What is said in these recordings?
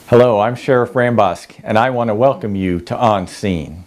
Hello, I'm Sheriff Rambusk, and I want to welcome you to On Scene.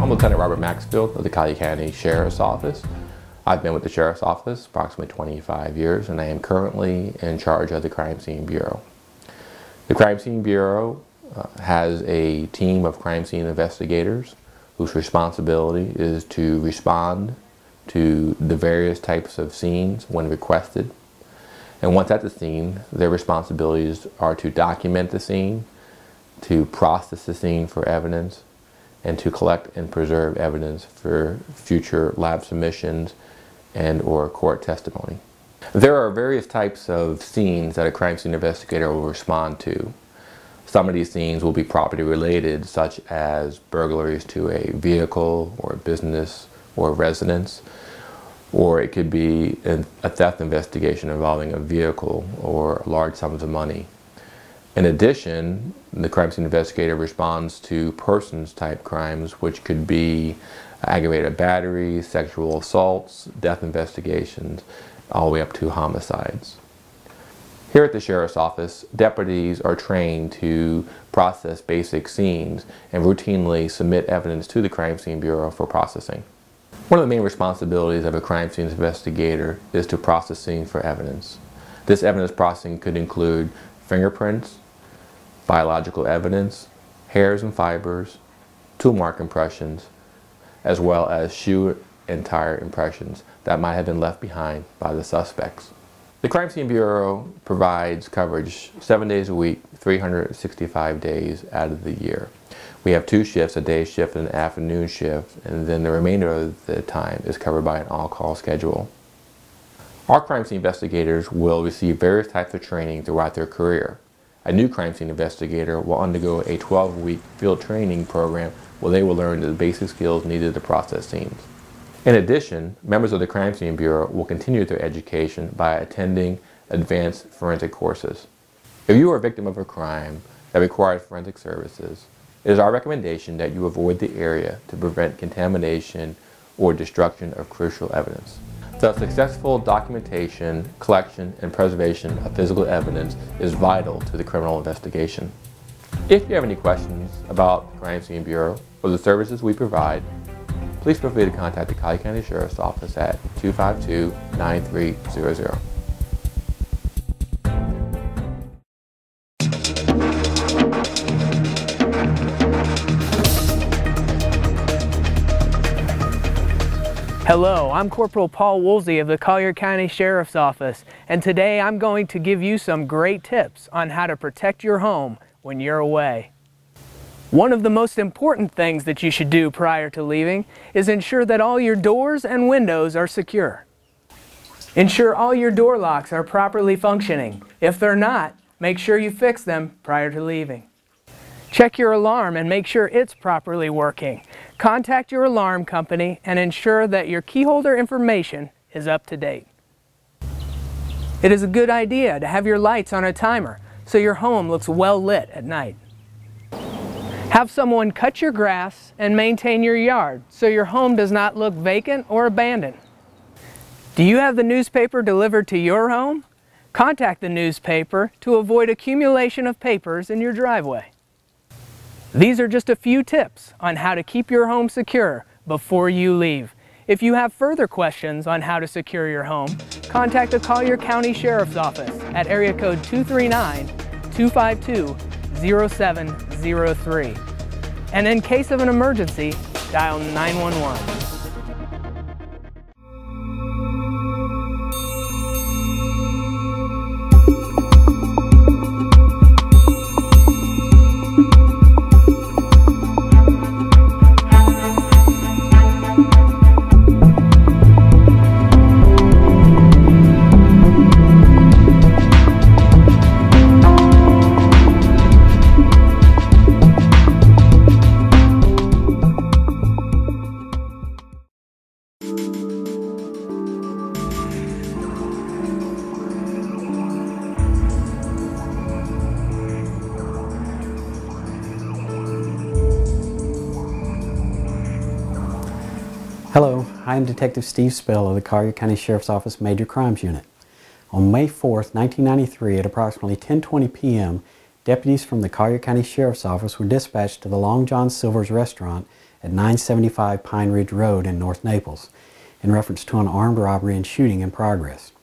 Lieutenant Robert Maxfield of the Collier County Sheriff's Office. I've been with the Sheriff's Office approximately 25 years, and I am currently in charge of the Crime Scene Bureau. The Crime Scene Bureau has a team of crime scene investigators whose responsibility is to respond to the various types of scenes when requested. And once at the scene, their responsibilities are to document the scene, to process the scene for evidence, and to collect and preserve evidence for future lab submissions and or court testimony. There are various types of scenes that a crime scene investigator will respond to. Some of these scenes will be property related, such as burglaries to a vehicle or a business or residence, or it could be a theft investigation involving a vehicle or large sums of money. In addition, the crime scene investigator responds to persons type crimes, which could be aggravated battery, sexual assaults, death investigations, all the way up to homicides. Here at the Sheriff's Office, deputies are trained to process basic scenes and routinely submit evidence to the Crime Scene Bureau for processing. One of the main responsibilities of a crime scene investigator is to process scenes for evidence. This evidence processing could include fingerprints, biological evidence, hairs and fibers, tool mark impressions, as well as shoe and tire impressions that might have been left behind by the suspects. The Crime Scene Bureau provides coverage 7 days a week, 365 days out of the year. We have two shifts, a day shift and an afternoon shift, and then the remainder of the time is covered by an all-call schedule. Our crime scene investigators will receive various types of training throughout their career. A new crime scene investigator will undergo a 12-week field training program where they will learn the basic skills needed to process scenes. In addition, members of the Crime Scene Bureau will continue their education by attending advanced forensic courses. If you are a victim of a crime that requires forensic services, it is our recommendation that you avoid the area to prevent contamination or destruction of crucial evidence. The successful documentation, collection, and preservation of physical evidence is vital to the criminal investigation. If you have any questions about the Crime Scene Bureau or the services we provide, please feel free to contact the Collier County Sheriff's Office at 252-9300. Hello, I'm Corporal Paul Woolsey of the Collier County Sheriff's Office, and today I'm going to give you some great tips on how to protect your home when you're away. One of the most important things that you should do prior to leaving is ensure that all your doors and windows are secure. Ensure all your door locks are properly functioning. If they're not, make sure you fix them prior to leaving. Check your alarm and make sure it's properly working. Contact your alarm company and ensure that your key holder information is up to date. It is a good idea to have your lights on a timer so your home looks well lit at night. Have someone cut your grass and maintain your yard so your home does not look vacant or abandoned. Do you have the newspaper delivered to your home? Contact the newspaper to avoid accumulation of papers in your driveway. These are just a few tips on how to keep your home secure before you leave. If you have further questions on how to secure your home, contact the Collier County Sheriff's Office at area code 239-252-0703. And in case of an emergency, dial 911. Hello, I am Detective Steve Spell of the Collier County Sheriff's Office Major Crimes Unit. On May 4th, 1993 at approximately 10:20 p.m., deputies from the Collier County Sheriff's Office were dispatched to the Long John Silver's restaurant at 975 Pine Ridge Road in North Naples in reference to an armed robbery and shooting in progress.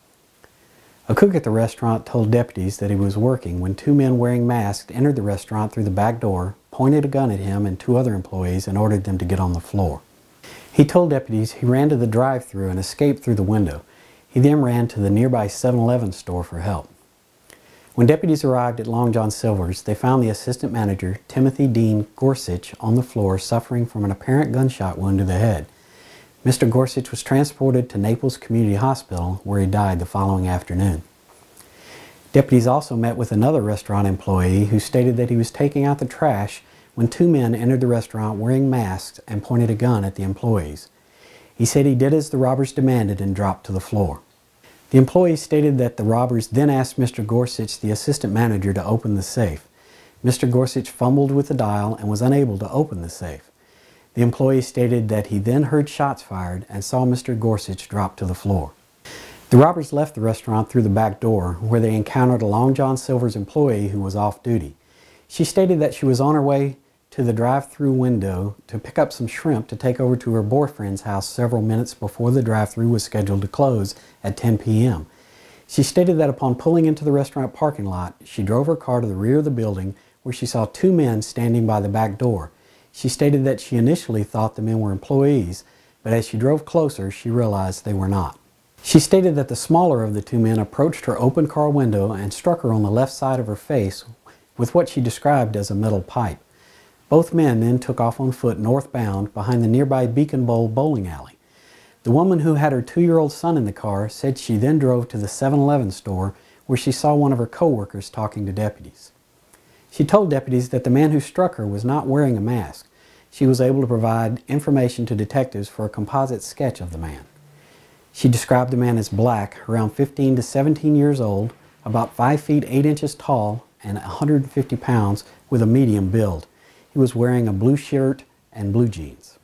A cook at the restaurant told deputies that he was working when two men wearing masks entered the restaurant through the back door, pointed a gun at him and two other employees, and ordered them to get on the floor. He told deputies he ran to the drive-thru and escaped through the window. He then ran to the nearby 7-Eleven store for help. When deputies arrived at Long John Silver's, they found the assistant manager, Timothy Dean Gorsuch, on the floor suffering from an apparent gunshot wound to the head. Mr. Gorsuch was transported to Naples Community Hospital, where he died the following afternoon. Deputies also met with another restaurant employee who stated that he was taking out the trash when two men entered the restaurant wearing masks and pointed a gun at the employees. He said he did as the robbers demanded and dropped to the floor. The employees stated that the robbers then asked Mr. Gorsuch, the assistant manager, to open the safe. Mr. Gorsuch fumbled with the dial and was unable to open the safe. The employee stated that he then heard shots fired and saw Mr. Gorsuch drop to the floor. The robbers left the restaurant through the back door, where they encountered a Long John Silver's employee who was off duty. She stated that she was on her way to the drive-thru window to pick up some shrimp to take over to her boyfriend's house several minutes before the drive-thru was scheduled to close at 10 p.m. She stated that upon pulling into the restaurant parking lot, she drove her car to the rear of the building where she saw two men standing by the back door. She stated that she initially thought the men were employees, but as she drove closer, she realized they were not. She stated that the smaller of the two men approached her open car window and struck her on the left side of her face with what she described as a metal pipe. Both men then took off on foot northbound behind the nearby Beacon Bowl bowling alley. The woman who had her 2-year-old son in the car said she then drove to the 7-Eleven store where she saw one of her co-workers talking to deputies. She told deputies that the man who struck her was not wearing a mask. She was able to provide information to detectives for a composite sketch of the man. She described the man as black, around 15 to 17 years old, about 5 feet 8 inches tall, and 150 pounds, with a medium build. He was wearing a blue shirt and blue jeans.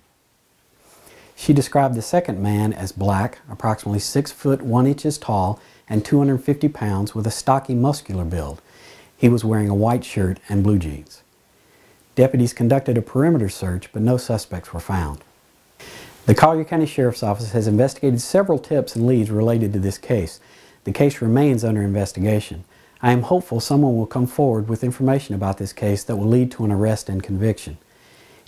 She described the second man as black, approximately 6 foot 1 inches tall, and 250 pounds, with a stocky, muscular build. He was wearing a white shirt and blue jeans. Deputies conducted a perimeter search, but no suspects were found. The Collier County Sheriff's Office has investigated several tips and leads related to this case. The case remains under investigation. I am hopeful someone will come forward with information about this case that will lead to an arrest and conviction.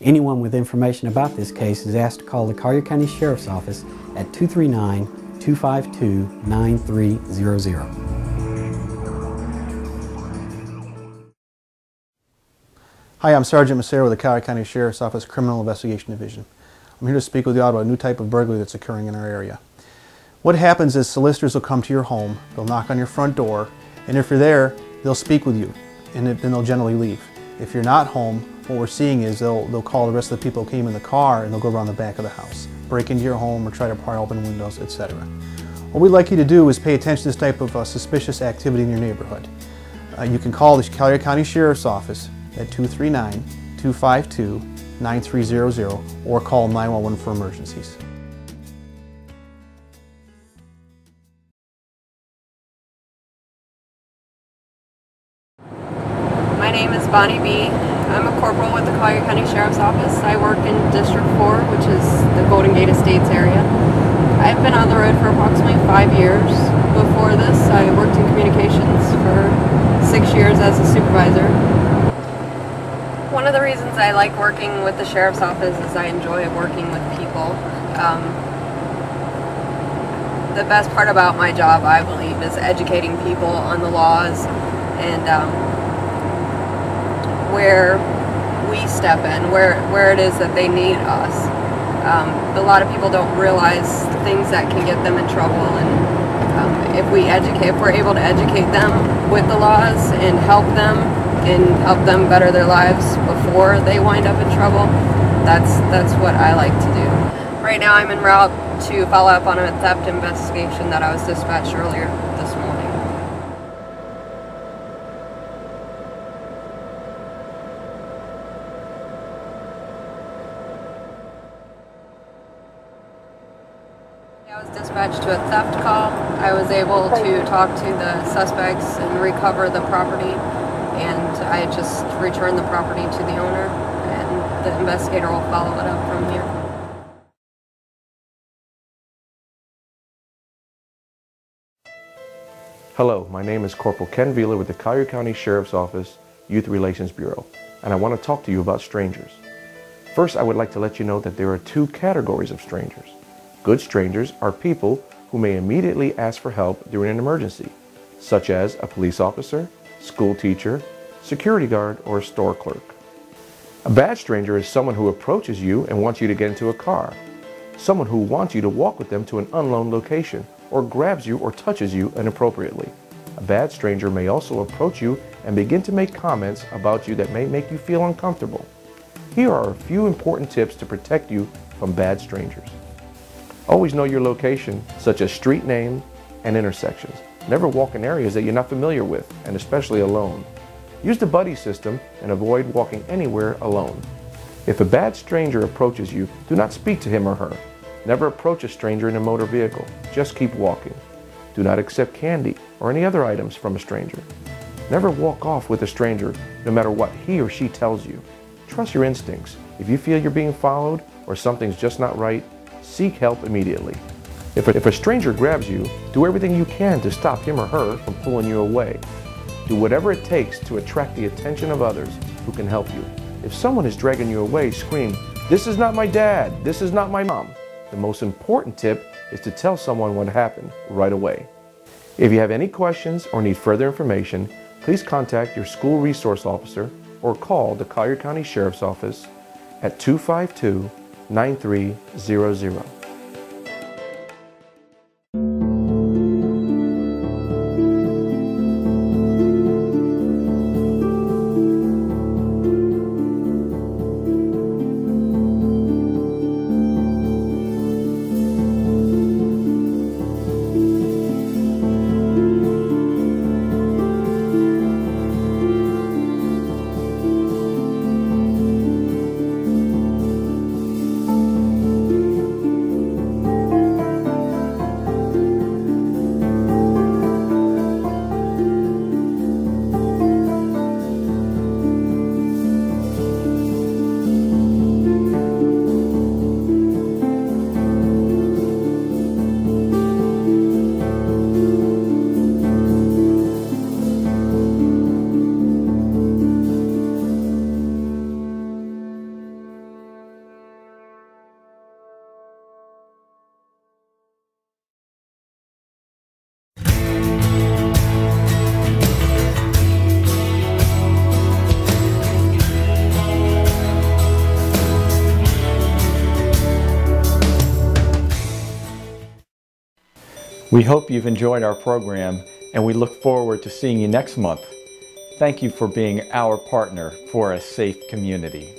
Anyone with information about this case is asked to call the Collier County Sheriff's Office at 239-252-9300. Hi, I'm Sergeant Massero with the Collier County Sheriff's Office Criminal Investigation Division. I'm here to speak with you about a new type of burglary that's occurring in our area. What happens is solicitors will come to your home, they'll knock on your front door, and if you're there, they'll speak with you, and then they'll generally leave. If you're not home, what we're seeing is they'll call the rest of the people who came in the car and they'll go around the back of the house, break into your home or try to pry open windows, etc. What we'd like you to do is pay attention to this type of suspicious activity in your neighborhood. You can call the Collier County Sheriff's Office at 239-252-9300 or call 911 for emergencies. My name is Bonnie B. I'm a corporal with the Collier County Sheriff's Office. I work in District 4, which is the Golden Gate Estates area. I've been on the road for approximately 5 years. Before this, I worked in communications for 6 years as a supervisor. One of the reasons I like working with the Sheriff's Office is I enjoy working with people. The best part about my job, I believe, is educating people on the laws and where we step in, where it is that they need us. A lot of people don't realize things that can get them in trouble, and if we're able to educate them with the laws and help them better their lives before they wind up in trouble, that's what I like to do. Right now I'm en route to follow up on a theft investigation that I was dispatched earlier this morning. dispatched to a theft call. I was able to talk to the suspects and recover the property, and I just returned the property to the owner, and the investigator will follow it up from here. Hello, my name is Corporal Ken Vila with the Collier County Sheriff's Office Youth Relations Bureau, and I want to talk to you about strangers. First, I would like to let you know that there are two categories of strangers. Good strangers are people who may immediately ask for help during an emergency, such as a police officer, school teacher, security guard, or a store clerk. A bad stranger is someone who approaches you and wants you to get into a car, someone who wants you to walk with them to an unknown location, or grabs you or touches you inappropriately. A bad stranger may also approach you and begin to make comments about you that may make you feel uncomfortable. Here are a few important tips to protect you from bad strangers. Always know your location, such as street names and intersections. Never walk in areas that you're not familiar with, and especially alone. Use the buddy system and avoid walking anywhere alone. If a bad stranger approaches you, do not speak to him or her. Never approach a stranger in a motor vehicle. Just keep walking. Do not accept candy or any other items from a stranger. Never walk off with a stranger, no matter what he or she tells you. Trust your instincts. If you feel you're being followed or something's just not right, seek help immediately. If a stranger grabs you, do everything you can to stop him or her from pulling you away. Do whatever it takes to attract the attention of others who can help you. If someone is dragging you away, scream, "This is not my dad, this is not my mom." The most important tip is to tell someone what happened right away. If you have any questions or need further information, please contact your school resource officer or call the Collier County Sheriff's Office at 252-9300. We hope you've enjoyed our program, and we look forward to seeing you next month. Thank you for being our partner for a safe community.